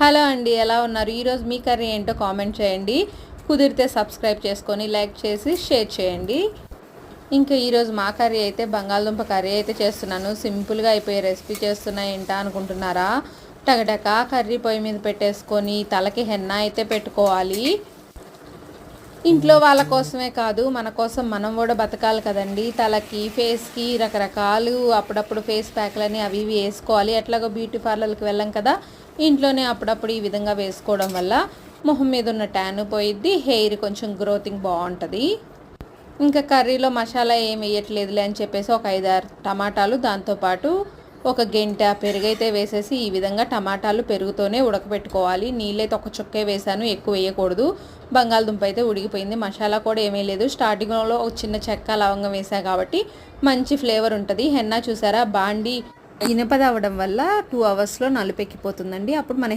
Hello అండి, ఎలా ఉన్నారు? ఈరోజు మీ కర్రీ ఏంటో కామెంట్ చేయండి. కుదిరితే సబ్స్క్రైబ్ చేసుకొని లైక్ చేసి షేర్ చేయండి. ఇంకా ఈరోజు మా కర్రీ అయితే బంగాళదుంప కర్రీ అయితే చేస్తున్నాను. సింపుల్గా అయిపోయే రెసిపీ చేస్తున్నా ఏంటా అనుకుంటున్నారా? టగటకా కర్రీ పొయ్యి మీద పెట్టేసుకొని తలకి హెన్నా అయితే పెట్టుకోవాలి. ఇంట్లో వాళ్ళ కోసమే కాదు, మన కోసం మనం కూడా బతకాలి కదండి. తలకి, ఫేస్కి రకరకాలు అప్పుడప్పుడు ఫేస్ ప్యాక్లని అవి ఇవి వేసుకోవాలి. ఎట్లాగో బ్యూటీ పార్లర్కి వెళ్ళాం కదా, ఇంట్లోనే అప్పుడప్పుడు ఈ విధంగా వేసుకోవడం వల్ల మొహం మీద ఉన్న ట్యాన్ పోయిద్ది, హెయిర్ కొంచెం గ్రోతింగ్ బాగుంటుంది. ఇంకా కర్రీలో మసాలా ఏం వేయట్లేదులే అని చెప్పేసి ఒక 5-6 టమాటాలు, దాంతోపాటు ఒక గెంట పెరుగైతే వేసేసి ఈ విధంగా టమాటాలు పెరుగుతోనే ఉడకబెట్టుకోవాలి. నీళ్ళైతే ఒక చుక్కే వేసాను, ఎక్కువ వేయకూడదు. బంగాళదుంప అయితే ఉడికిపోయింది. మసాలా కూడా ఏమీ లేదు. స్టార్టింగ్లో ఒక చిన్న చెక్క లవంగం వేసా కాబట్టి మంచి ఫ్లేవర్ ఉంటుంది. హెన్నా చూసారా, బాండి ఇనపది అవ్వడం వల్ల 2 అవర్స్లో నలుపెక్కిపోతుందండి. అప్పుడు మన